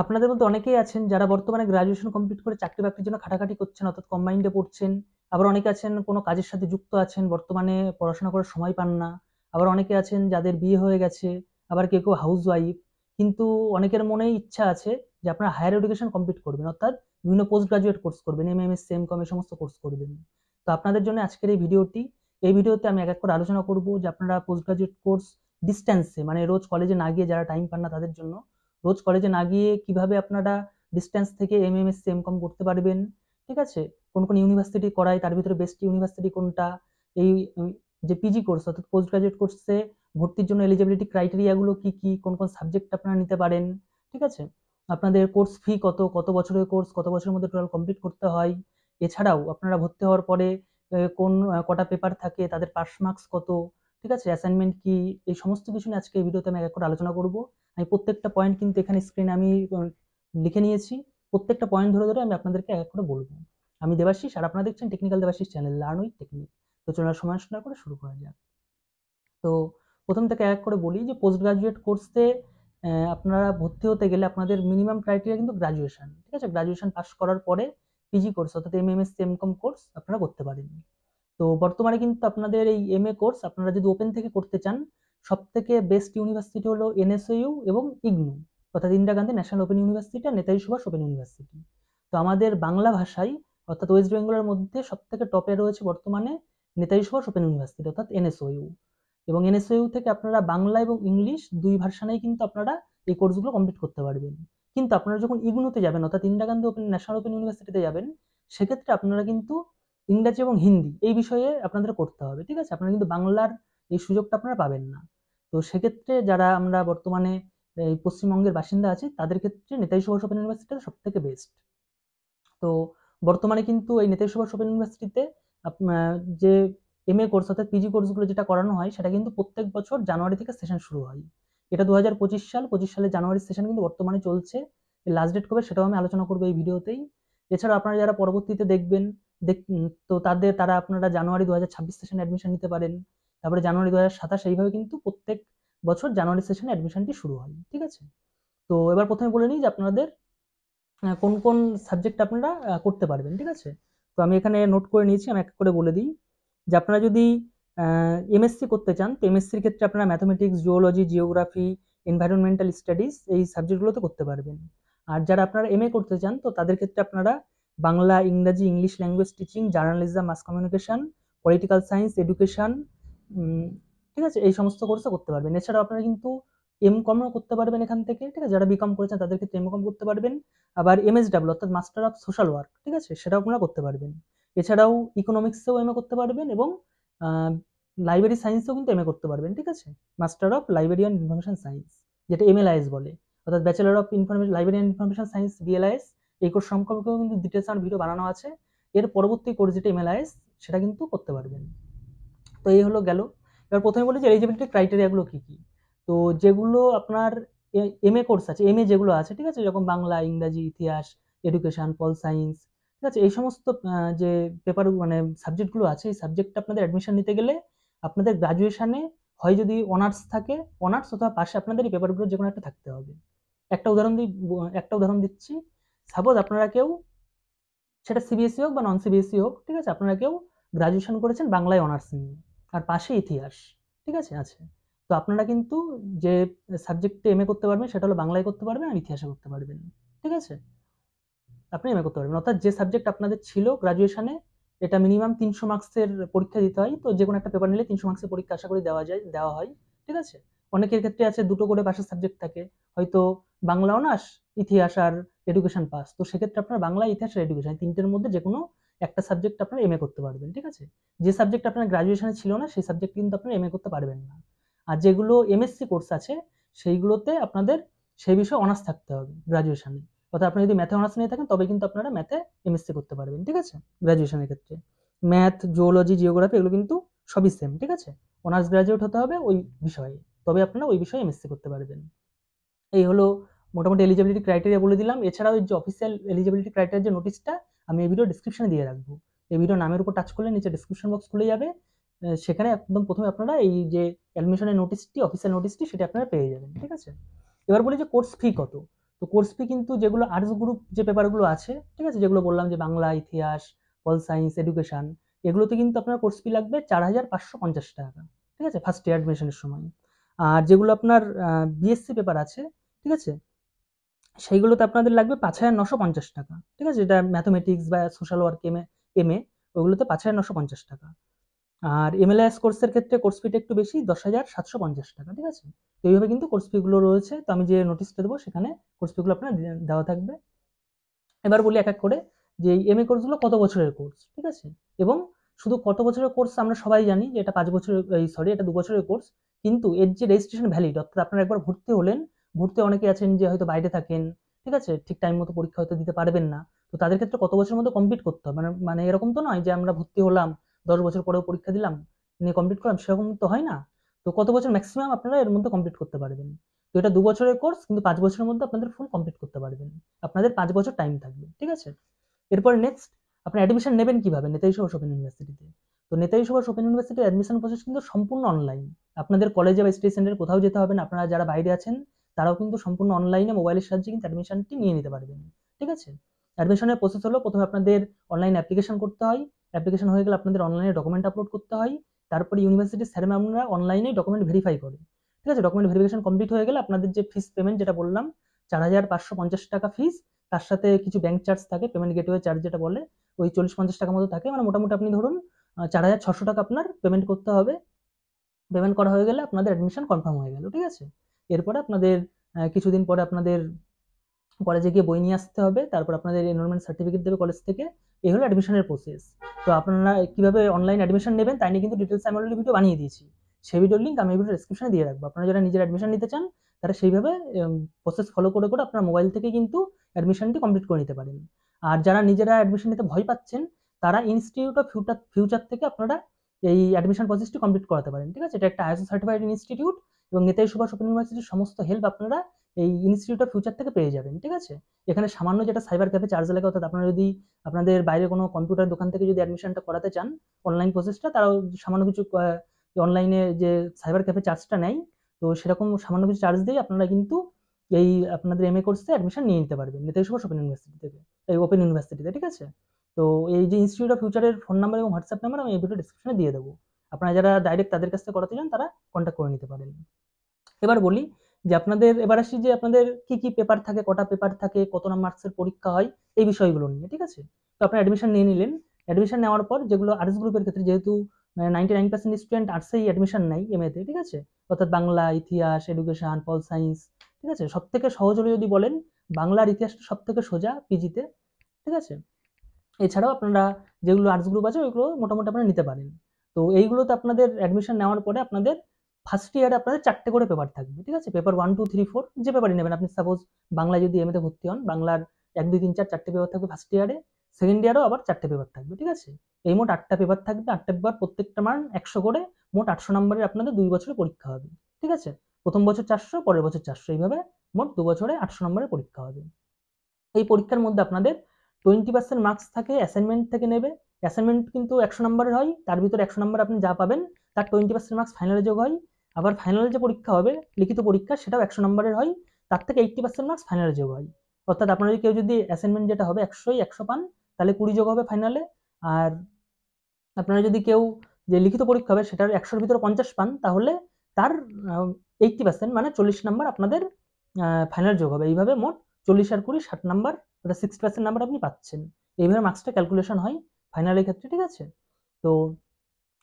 আপনাদের মধ্যে অনেকেই আছেন যারা বর্তমানে গ্র্যাজুয়েশন কমপ্লিট করে চাকরি-বাকরির জন্য খাটাখাটি করছেন, অর্থাৎ কম্বাইন্ডে পড়ছেন। আবার অনেকে আছেন কোনো কাজের সাথে যুক্ত আছেন, বর্তমানে পড়াশোনা করার সময় পান না। আবার অনেকে আছেন যাদের বিয়ে হয়ে গেছে, আবার কেউ হাউসওয়াইফ। কিন্তু অনেকের মনেই ইচ্ছা আছে যে আপনারা হায়ার এডুকেশন কমপ্লিট করবেন, অর্থাৎ বিভিন্ন পোস্ট গ্রাজুয়েট কোর্স করবেন, এমএমএস, এমকম এই সমস্ত কোর্স করবেন। তো আপনাদের জন্য আজকের এই ভিডিওটি। এই ভিডিওতে আমি এক এক করে আলোচনা করব যে আপনারা পোস্ট গ্রাজুয়েট কোর্স ডিস্ট্যান্সে, মানে রোজ কলেজে না গিয়ে যারা টাইম পান না তাদের জন্য, রোজ কলেজে না গিয়ে কিভাবে আপনারা ডিস্টেন্স থেকে এমএমএস এমকম করতে পারবেন, ঠিক আছে? কোন কোন ইউনিভার্সিটি করায়, তার ভিতরে বেস্ট ইউনিভার্সিটি কোনটা, এই যে পিজি কোর্স অর্থাৎ পোস্ট গ্রাজুয়েট কোর্সে ভর্তির জন্য এলিজিবিলিটি ক্রাইটেরিয়াগুলো কি কি, কোন কোন সাবজেক্ট আপনারা নিতে পারেন, ঠিক আছে? আপনাদের কোর্স ফি কত, কত বছরের কোর্স, কত বছরের মধ্যে টোটাল কমপ্লিট করতে হয়, এছাড়াও আপনারা ভর্তি হওয়ার পরে কোন কটা পেপার থাকে, তাদের পাস মার্কস কত, ঠিক আছে, অ্যাসাইনমেন্ট কি, এই সমস্ত কিছু নিয়ে আজকে এই ভিডিওতে আমি এক এক করে আলোচনা করব। আমি প্রত্যেকটা পয়েন্ট কিন্তু এখানে স্ক্রিনে আমি লিখে নিয়েছি। প্রত্যেকটা পয়েন্ট ধরে ধরে আমি আপনাদেরকে এক এক করে বলবো। আমি দেবাশিস, আর আপনারা দেখছেন technical Debashis channel, learn with technique. তো চলুন আর সময় নষ্ট না করে শুরু করা যাক। তো প্রথম থেকে এক এক করে বলি যে পোস্ট গ্রাজুয়েট কোর্সে আপনারা ভর্তি হতে গেলে আপনাদের মিনিমাম ক্রাইটেরিয়া কিন্তু গ্রাজুয়েশন, ঠিক আছে? গ্রাজুয়েশন পাস করার পরে পিজি কোর্স অর্থাৎ এমএমএস এমকম কোর্স আপনারা করতে পারেন। তো বর্তমানে কিন্তু আপনাদের এই এমএ কোর্স আপনারা যদি ওপেন থেকে করতে চান, সব থেকে বেস্ট ইউনিভার্সিটি হলো এনএসইউ এবং ইগনু, অর্থাৎ Indira Gandhi national open university আর নেতাজি সুভাষ ওপেন ইউনিভার্সিটি। তো আমাদের বাংলা ভাষায় অর্থাৎ ওয়েস্ট বেঙ্গলের মধ্যে সব থেকে টপে রয়েছে বর্তমানে নেতাজি সুভাষ ওপেন ইউনিভার্সিটি অর্থাৎ এনএসইউ। এবং এনএসইউ থেকে আপনারা বাংলা এবং ইংলিশ দুই ভার্সানেই কিন্তু আপনারা এই কোর্সগুলো কমপ্লিট করতে পারবেন। কিন্তু আপনারা যখন ইগনুতে যাবেন অর্থাৎ Indira Gandhi open national open ইউনিভার্সিটিতে যাবেন, সেক্ষেত্রে আপনারা কিন্তু ইংরাজি এবং হিন্দি এই বিষয়ে আপনাদের করতে হবে, ঠিক আছে? আপনারা কিন্তু বাংলার এই সুযোগটা আপনারা পাবেন না। তো সেক্ষেত্রে যারা আমরা বর্তমানে এই পশ্চিমবঙ্গের বাসিন্দা আছি, তাদের ক্ষেত্রে নেতাজি সুভাষ ওপেন ইউনিভার্সিটিটা সব থেকে বেস্ট। তো বর্তমানে কিন্তু এই নেতাজি সুভাষ ওপেন ইউনিভার্সিটিতে যে এমএ কোর্স অর্থাৎ পিজি কোর্সগুলো যেটা করানো হয়, সেটা কিন্তু প্রত্যেক বছর জানুয়ারি থেকে সেশন শুরু হয়। এটা 2025 সাল, 25 সালের জানুয়ারির সেশন কিন্তু বর্তমানে চলছে। লাস্ট ডেট কবে সেটাও আমি আলোচনা করবো এই ভিডিওতেই। এছাড়া আপনারা যারা পরবর্তীতে দেখবেন, তো তারা আপনারা জানুয়ারি 2026 সেশনে অ্যাডমিশন নিতে পারেন। তারপরে জানুয়ারি 2027, এইভাবে কিন্তু প্রত্যেক বছর জানুয়ারি সেশনে অ্যাডমিশনটি শুরু হয়, ঠিক আছে? তো এবার প্রথমে বলে নিই যে আপনাদের কোন কোন সাবজেক্ট আপনারা করতে পারবেন, ঠিক আছে? তো আমি এখানে নোট করে নিয়েছি, আমি এক করে বলে দিই যে আপনারা যদি এমএসসি করতে চান, তো এমএসসির ক্ষেত্রে আপনারা mathematics, geology, geography, environmental studies এই সাবজেক্টগুলোতে করতে পারবেন। আর যারা আপনারা এমএ করতে চান, তো তাদের ক্ষেত্রে আপনারা বাংলা, ইংরাজি, English language teaching, journalism, mass communication, political science, education, ঠিক আছে, এই সমস্ত কোর্সে করতে পারবেন। এছাড়াও আপনারা কিন্তু এমকমও করতে পারবেন এখান থেকে, ঠিক আছে? যারা বিকম করেছেন তাদের ক্ষেত্রে এমকম করতে পারবেন। আবার এমএসডাব্লিউ অর্থাৎ মাস্টার অফ সোশ্যাল ওয়ার্ক, ঠিক আছে, সেটাও আপনারা করতে পারবেন। এছাড়াও ইকোনমিক্সেও এমএ করতে পারবেন এবং লাইব্রেরি সায়েন্সেও কিন্তু এমএ করতে পারবেন, ঠিক আছে? Master of librarian information science, যেটা এমএলআইএস বলে, অর্থাৎ bachelor of information librarian information science, BLIS. এই কোর্স সম্পর্কেও কিন্তু ডিটেলস আমার ভিডিও বানানো আছে। এর পরবর্তী কোর্স যেটা এমএলআইএস, সেটা কিন্তু করতে পারবেন। তো এই হলো গেল। এবার প্রথমে বলি যে এলিজিবিলিটি ক্রাইটেরিয়াগুলো কি কি। তো যেগুলো আপনার এমএ কোর্স আছে, এমএ যেগুলো আছে, ঠিক আছে, যেরকম বাংলা, ইংরাজি, ইতিহাস, এডুকেশন, পল সায়েন্স, ঠিক আছে, এই সমস্ত যে পেপার মানে সাবজেক্টগুলো আছে, এই সাবজেক্টটা আপনাদের অ্যাডমিশন নিতে গেলে আপনাদের গ্রাজুয়েশনে হয় যদি অনার্স থাকে, অনার্স অথবা পাশে আপনাদের এই পেপারগুলো যে কোনো একটা থাকতে হবে। একটা উদাহরণ দিচ্ছি। সাপোজ আপনারা কেউ, সেটা সিবিএসই হোক বা নন সিবিএসই হোক, ঠিক আছে, আপনারা কেউ গ্রাজুয়েশন করেছেন বাংলায় অনার্স নিয়ে, আর পাশে ইতিহাস, ঠিক আছে, আছে। তো আপনারা কিন্তু যে সাবজেক্টে এমএ করতে পারবেন সেটা হলো বাংলায় করতে পারবেন আর ইতিহাসে করতে পারবেন, ঠিক আছে? আপনি এমএ করতে পারবেন, অর্থাৎ যে সাবজেক্ট আপনাদের ছিল গ্রাজুয়েশনে, এটা মিনিমাম 300 মার্কসের পরীক্ষা দিতে হয়। তো যে কোনো একটা পেপার নিলে 300 মার্কসের পরীক্ষা আশা করি দেওয়া হয়, ঠিক আছে? অনেকের ক্ষেত্রে আছে দুটো করে পাশের সাবজেক্ট থাকে, হয়তো বাংলা অনার্স, ইতিহাস আর এডুকেশন পাস। তো সেক্ষেত্রে আপনার বাংলা, ইতিহাস আর এডুকেশন তিনটের মধ্যে যে কোনো একটা সাবজেক্ট আপনার এমএ করতে পারবেন, ঠিক আছে? যে সাবজেক্ট আপনার গ্রাজুয়েশনে ছিল না, সেই সাবজেক্ট কিন্তু আপনার এমএ করতে পারবেন না। আর যেগুলো এমএসসি কোর্স আছে, সেইগুলোতে আপনাদের সেই বিষয়ে অনার্স থাকতে হবে গ্রাজুয়েশনে। অর্থাৎ আপনি যদি ম্যাথে অনার্স নিয়ে থাকেন, তবে কিন্তু আপনারা ম্যাথে এমএসসি করতে পারবেন, ঠিক আছে? গ্রাজুয়েশনের ক্ষেত্রে ম্যাথ, জিওলজি, জিওগ্রাফি এগুলো কিন্তু সবই সেম, ঠিক আছে? অনার্স গ্রাজুয়েট হতে হবে ওই বিষয়ে, তবে আপনারা ওই বিষয়ে এমএসসি করতে পারবেন। এই হলো মোটামুটি এলিজিবিলিটি ক্রাইটেরিয়া বলে দিলাম। এছাড়াও এই যে অফিসিয়াল এলিজিবিলিটি ক্রাইটেরিয়া যে নোটিশটা আমি এই ভিডিও ডিসক্রিপশনে দিয়ে রাখবো। এই ভিডিও নামের উপর টাচ করলে নিচে ডিসক্রিপশন বক্স খুলে যাবে। সেখানে একদম প্রথমে আপনারা এই যে অ্যাডমিশনের নোটিশটি, অফিসিয়াল নোটিশটি, সেটা আপনারা পেয়ে যাবেন, ঠিক আছে? এবার বলি যে কোর্স ফি কত। তো কোর্স ফি কিন্তু যেগুলো আর্টস গ্রুপ যে পেপারগুলো আছে, ঠিক আছে, যেগুলো বললাম যে বাংলা, ইতিহাস, পল সায়েন্স, এডুকেশন, এগুলোতে কিন্তু আপনার কোর্স ফি লাগবে 4,550 টাকা, ঠিক আছে, ফার্স্ট ইয়ার অ্যাডমিশনের সময়। আর যেগুলো আপনার বিএসসি পেপার আছে, ঠিক আছে, সেইগুলোতে আপনাদের লাগবে 5,950 টাকা, ঠিক আছে, যেটা ম্যাথমেটিক্স বা সোশ্যাল ওয়ার্ক এম এ ওগুলোতে 5,950 টাকা। আর এমএলএস কোর্সের ক্ষেত্রে কোর্স ফিটা একটু বেশি, 10,750 টাকা, ঠিক আছে। তো এইভাবে কিন্তু কোর্স ফিগুলো রয়েছে। তো আমি যে নোটিশটা দেবো সেখানে কোর্স ফিগুলো আপনার দেওয়া থাকবে। এবার বলি এক এক করে যে এই এমএ কোর্সগুলো কত বছরের কোর্স, ঠিক আছে, এবং শুধু কত বছরের কোর্স আমরা সবাই জানি যে এটা 5 বছরের, সরি এটা 2 বছরের কোর্স, কিন্তু এর যে রেজিস্ট্রেশন ভ্যালিড, অর্থাৎ আপনারা একবার ভর্তি হলেন, ভর্তি অনেকে আছেন যে হয়তো বাইরে থাকেন, ঠিক আছে, ঠিক টাইম মতো পরীক্ষা হয়তো দিতে পারবেন না। তো তাদের ক্ষেত্রে কত বছরের মধ্যে কমপ্লিট করতে হবে, মানে মানে এরকম তো নয় যে আমরা ভর্তি হলাম 10 বছর পরেও পরীক্ষা দিলাম নিয়ে কমপ্লিট করলাম, সেরকম তো হয় না। তো কত বছর ম্যাক্সিমাম আপনারা এর মধ্যে কমপ্লিট করতে পারবেন। তো এটা 2 বছরের কোর্স, কিন্তু 5 বছরের মধ্যে আপনাদের ফুল কমপ্লিট করতে পারবেন। আপনাদের 5 বছর টাইম থাকবে, ঠিক আছে। এরপর নেক্সট, আপনি অ্যাডমিশন নেবেন কিভাবে নেতাজি সুভাষ ওপেন ইউনিভার্সিটিতে? তো নেতাজি সুভাষ ওপেন ইউনিভার্সিটির অ্যাডমিশন প্রসেস কিন্তু সম্পূর্ণ অনলাইন। আপনাদের কলেজে বা স্টাডি সেন্টারে কোথাও যেতে হবে না। আপনারা যারা বাইরে আছেন তারাও কিন্তু সম্পূর্ণ অনলাইনে মোবাইলের সাহায্যে কিন্তু অ্যাডমিশনটি নিয়ে নিতে পারবেন, ঠিক আছে। অ্যাডমিশনের প্রসেস হলো প্রথমে আপনাদের অনলাইন অ্যাপ্লিকেশন করতে হয়। অ্যাপ্লিকেশন হয়ে গেলে আপনাদের অনলাইনে ডকুমেন্ট আপলোড করতে হয়। তারপরে ইউনিভার্সিটির স্যার ম্যামরা অনলাইনে ডকুমেন্ট ভেরিফাই করে, ঠিক আছে। ডকুমেন্ট ভেরিফিকেশন কমপ্লিট হয়ে গেলে আপনাদের যে ফিস পেমেন্ট যেটা বললাম 4,550 টাকা ফিস, তার সাথে কিছু ব্যাংক চার্জ থাকে, পেমেন্ট গেটওয়ে চার্জ যেটা বলে, ওই 40-50 টাকা মতো থাকে, মানে মোটামুটি আপনি ধরুন 4,600 টাকা আপনার পেমেন্ট করতে হবে। পেমেন্ট করা হয়ে গেলে আপনাদের অ্যাডমিশন কনফার্ম হয়ে গেল, ঠিক আছে। এরপরে আপনাদের কিছুদিন পরে আপনাদের কলেজে গিয়ে বই নিয়ে আসতে হবে, তারপর আপনাদের এনরোলমেন্ট সার্টিফিকেট দেবে কলেজ থেকে। এই হলো অ্যাডমিশনের প্রসেস। তো আপনারা কিভাবে অনলাইন অ্যাডমিশন নেবেন তাই নিয়ে কিন্তু ডিটেলস আমি অলরেডি ভিডিও বানিয়ে দিয়েছি। সেই ভিডিওর লিঙ্ক আমি ভিডিও ডেসক্রিপশনে দিয়ে রাখবো। আপনারা যারা নিজের অ্যাডমিশন নিতে চান তারা সেইভাবে প্রসেস ফলো করে করে আপনার মোবাইল থেকে কিন্তু অ্যাডমিশনটি কমপ্লিট করে নিতে পারেন। আর যারা নিজেরা অ্যাডমিশন নিতে ভয় পাচ্ছেন তারা ইনস্টিটিউট অফ ফিউচার থেকে আপনারা এই অ্যাডমিশন প্রসেসটি কমপ্লিট করাতে পারেন, ঠিক আছে। এটা একটা আইএসও সার্টিফাইড ইনস্টিটিউট এবং নেতাজি সুভাষ ওপেন ইউনিভার্সিটির সমস্ত হেল্প আপনারা এই ইনস্টিটিউট অফ ফিউচার থেকে পেয়ে যাবেন, ঠিক আছে। এখানে সামান্য যেটা সাইবার ক্যাফে চার্জ লাগে, অর্থাৎ আপনারা যদি আপনাদের বাইরে কোনো কম্পিউটার দোকান থেকে যদি অ্যাডমিশনটা করাতে চান অনলাইন প্রসেসটা, তারাও সামান্য কিছু অনলাইনে যে সাইবার ক্যাফে চার্জটা নেয়, তো সেরকম সামান্য কিছু চার্জ দিয়ে আপনারা কিন্তু এই আপনাদের এমএ কোর্সে অ্যাডমিশন নিয়ে নিতে পারবেন নেতাজি সুভাষ ওপেন ইউনিভার্সিটি থেকে, এই ওপেন ইউনিভার্সিটিতে, ঠিক আছে। তো এই যে ইনস্টিটিউট অফ ফিউচারের ফোন নাম্বার এবং হোয়াটসঅ্যাপ নাম্বার আমি এই ভিডিও ডিসক্রিপশনে দিয়ে দেবো। আপনারা যারা ডাইরেক্ট তাদের কাছ থেকে করাতে চান তারা কন্ট্যাক্ট করে নিতে পারেন। এবার বলি যে আপনাদের, এবার আসি যে আপনাদের কি কি পেপার থাকে, কটা পেপার থাকে, কত মার্কসের পরীক্ষা হয়, এই বিষয়গুলো নিয়ে, ঠিক আছে। তো আপনি অ্যাডমিশন নিয়ে নিলেন। অ্যাডমিশন নেওয়ার পর যেগুলো আর্টস গ্রুপের ক্ষেত্রে, যেহেতু 99% স্টুডেন্ট আর্টসেই অ্যাডমিশন নেয় এমএতে, ঠিক আছে, অর্থাৎ বাংলা, ইতিহাস, এডুকেশন, পল সায়েন্স, ঠিক আছে। সব থেকে সহজ হলে যদি বলেন বাংলার ইতিহাসটা সব থেকে সোজা পিজিতে, ঠিক আছে। এছাড়াও আপনারা যেগুলো আর্টস গ্রুপ আছে ওইগুলো মোটামুটি আপনারা নিতে পারেন। তো এইগুলোতে আপনাদের অ্যাডমিশন নেওয়ার পরে আপনাদের ফার্স্ট ইয়ারে আপনাদের 4টে করে পেপার থাকবে, ঠিক আছে। পেপার 1, 2, 3, 4 যে পেপারই নেবেন আপনি, সাপোজ বাংলা যদি এমএতে ভর্তি হন, বাংলার 1, 2, 3, 4 4টে পেপার থাকবে ফার্স্ট ইয়ারে। সেকেন্ড ইয়ারেও আবার 4টে পেপার থাকবে, ঠিক আছে। এই মোট 8টা পেপার থাকবে। 8টা পেপার প্রত্যেকটা মান 100 করে, মোট 800 নম্বরের আপনাদের 2 বছরে পরীক্ষা হবে, ঠিক আছে। প্রথম বছর 400, পরের বছর 400, এইভাবে মোট 2 বছরে 800 নম্বরের পরীক্ষা হবে। এই পরীক্ষার মধ্যে আপনাদের 20% মার্কস থাকে অ্যাসাইনমেন্ট থেকে নেবে। অ্যাসাইনমেন্ট কিন্তু 100 নম্বরের হয়, তার ভিতরে 100 নম্বর আপনি যা পাবেন তার 20% মার্কস ফাইনালে যোগ হয়। আবার ফাইনালে যে পরীক্ষা হবে লিখিত পরীক্ষা, সেটাও 100 নম্বরের হয়, তার থেকে 80% মার্কস ফাইনালে যোগ হয়। অর্থাৎ আপনারা যদি কেউ যদি অ্যাসাইনমেন্ট যেটা হবে 100ই 100 পান, তাহলে 20 যোগ হবে ফাইনালে। আর আপনারা যদি কেউ যে লিখিত পরীক্ষা হবে সেটার 100-র ভিতরে 50 পান, তাহলে তার 80% মানে 40 নাম্বার আপনাদের ফাইনাল যোগ হবে। এইভাবে মোট 40 আর 20 60 নাম্বার, অর্থাৎ 60% নাম্বার আপনি পাচ্ছেন। এইভাবে মার্কসটা ক্যালকুলেশন হয় ফাইনালের ক্ষেত্রে, ঠিক আছে। তো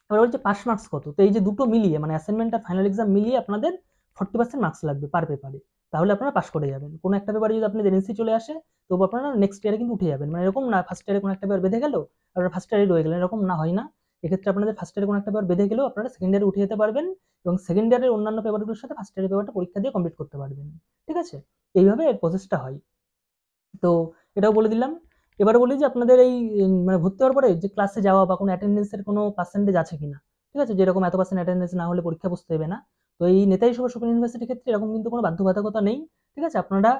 এবার বলছে পাস মার্কস কত। তো এই যে দুটো মিলিয়ে মানে অ্যাসাইনমেন্ট আর ফাইনাল এক্সাম মিলিয়ে আপনাদের 40% মার্কস লাগবে পার পেপারে, তাহলে আপনারা পাস করে যাবেন। কোনো একটা পেপারে যদি আপনাদের এনসি চলে আসে তবু আপনারা নেক্সট ইয়ারে কিন্তু উঠে যাবেন। মানে এরকম না ফার্স্ট ইয়ারে কোনো একটা পেপার বেঁধে গেল আপনারা ফার্স্ট ইয়ারে রয়ে গেলেন, এরকম না, হয় না। এক্ষেত্রে আপনাদের ফার্স্ট ইয়ারে কোনো একটা পেপার বেঁধে গেলেও আপনারা সেকেন্ড ইয়ারে উঠে যেতে পারবেন এবং সেকেন্ড ইয়ারের অন্যান্য পেপারগুলোর সাথে ফার্স্ট ইয়ারের পেপারটা পরীক্ষা দিয়ে কমপ্লিট করতে পারবেন, ঠিক আছে। এইভাবে এর প্রসেসটা হয়। তো এটাও বলে দিলাম। এবার বলি যে আপনাদের এই মানে ভর্তি হওয়ার পরে যে ক্লাসে যাওয়া বা কোনো অ্যাটেন্ডেন্সের কোনো পার্সেন্টেজ আছে কিনা, ঠিক আছে, যেরকম এত পার্সেন্ট অ্যাটেন্ডেন্স না হলে পরীক্ষা বসতে হবে না। তো এই নেতাজি সুভাষ ওপেন ইউনিভার্সিটির ক্ষেত্রে এরকম কিন্তু কোনো বাধ্যবাধকতা নেই, ঠিক আছে। আপনারা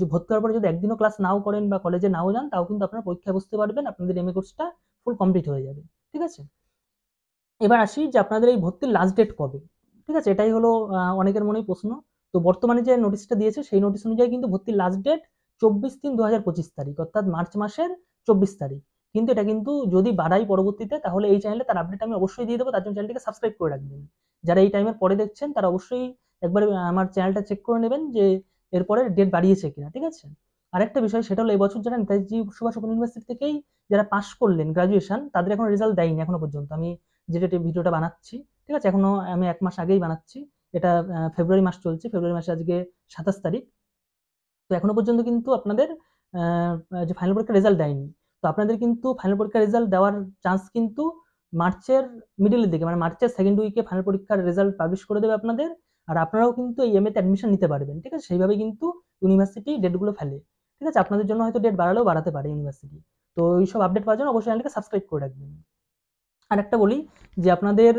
যে ভর্তি হওয়ার পরে যদি একদিনও ক্লাস নাও করেন বা কলেজে নাও যান, তাও কিন্তু আপনারা পরীক্ষায় বসতে পারবেন, আপনাদের এমএ কোর্সটা ফুল কমপ্লিট হয়ে যাবে, ঠিক আছে। এবার আসি যে আপনাদের এই ভর্তির লাস্ট ডেট কবে, ঠিক আছে। এটাই হলো অনেকের মনেই প্রশ্ন। তো বর্তমানে যে নোটিশটা দিয়েছে সেই নোটিশ অনুযায়ী কিন্তু ভর্তির লাস্ট ডেট 24/3/2025 তারিখ, অর্থাৎ মার্চ মাসের 24 তারিখ। কিন্তু এটা কিন্তু যদি বাড়াই পরবর্তীতে, তাহলে এই চ্যানেলে তার আপডেট আমি অবশ্যই দিয়ে দেবো, তার জন্য চ্যানেলটিকে সাবস্ক্রাইব করে রাখবেন। যারা এই টাইমের পরে দেখছেন তারা অবশ্যই একবার আমার চ্যানেলটা চেক করে নেবেন যে এরপরে ডেট বাড়িয়েছে কিনা, ঠিক আছে? আরেকটা বিষয়, সেটা হলো এবছর যারা নেতাজি সুভাষ ওপেন ইউনিভার্সিটি থেকেই যারা পাস করলেন গ্রাজুয়েশন, তাদের এখনো রেজাল্ট দেয়নি এখনো পর্যন্ত। আমি যে ডেটে ভিডিওটা বানাচ্ছি, ঠিক আছে, এখনো আমি 1 মাস আগেই বানাচ্ছি। এটা ফেব্রুয়ারি মাস চলছে, ফেব্রুয়ারি মাসে আজকে 27 তারিখ। তো এখনো পর্যন্ত কিন্তু আপনাদের যে ফাইনাল পরীক্ষার রেজাল্ট দেয়নি। তো আপনাদের কিন্তু ফাইনাল পরীক্ষার রেজাল্ট দেওয়ার চান্স কিন্তু মার্চের মিডলের দিকে, মানে মার্চের সেকেন্ড উইকে ফাইনাল পরীক্ষার রেজাল্ট পাবলিশ করে দেবে আপনাদের। আর আপনারাও কিন্তু এই এমএতে অ্যাডমিশন নিতে পারবেন, ঠিক আছে? সেইভাবে কিন্তু ইউনিভার্সিটি ডেটগুলো ফেলে, ঠিক আছে? আপনাদের জন্য হয়তো ডেট বাড়ালেও বাড়াতে পারে ইউনিভার্সিটি। তো এইসব আপডেট পাওয়ার জন্য অবশ্যই চ্যানেলকে সাবস্ক্রাইব করে রাখবেন। আর একটা বলি যে আপনাদের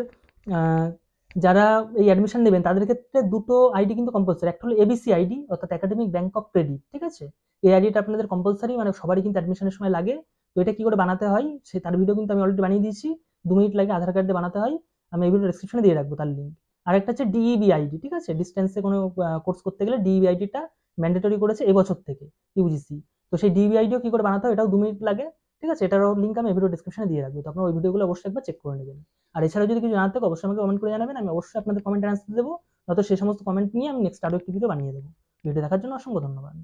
যারা এই অ্যাডমিশন নেবেন তাদের ক্ষেত্রে দুটো আইডি কিন্তু কম্পালসারি। একটা হলো এবিসি আইডি, অর্থাৎ একাডেমিক ব্যাংক অফ ক্রেডিট, ঠিক আছে? এই আইডিটা আপনাদের কম্পালসারি, মানে সবারই কিন্তু অ্যাডমিশনের সময় লাগে। তো এটা কি করে বানাতে হয় সে তার ভিডিও কিন্তু আমি অলরেডি বানিয়ে দিয়েছি, 2 মিনিট লাগে, আধার কার্ড দিয়ে বানাতে হয়। আমি এই ভিডিও ডেসক্রিপশনে দিয়ে রাখবো তার লিঙ্ক। আর একটা হচ্ছে ডিইবি আইডি, ঠিক আছে? ডিস্টেন্সে কোনো কোর্স করতে গেলে ডিইবি আইডিটা ম্যান্ডেটরি করেছে এবছর থেকে ইউজিসি। তো সেই ডিইবি আইডিও কি করে বানাতে হয়, এটাও 2 মিনিট লাগে, ঠিক আছে? এটারও লিঙ্ক আমি এই ভিডিও ডেসক্রিপশনে দিয়ে রাখবো। তো আপনারা ওই ভিডিওগুলো অবশ্যই একবার চেক করে নেবেন। আর এছাড়াও যদি কিছু জানাতে থাকে অবশ্যই আমাকে কমেন্ট করে জানাবেন, আমি অবশ্যই আপনাদের কমেন্টের অ্যান্সার দেবো। নয়তো সেই সমস্ত কমেন্ট নিয়ে আমি নেক্সট আরও একটি ভিডিও বানিয়ে দেবো। ভিডিও দেখার জন্য অসংখ্য ধন্যবাদ।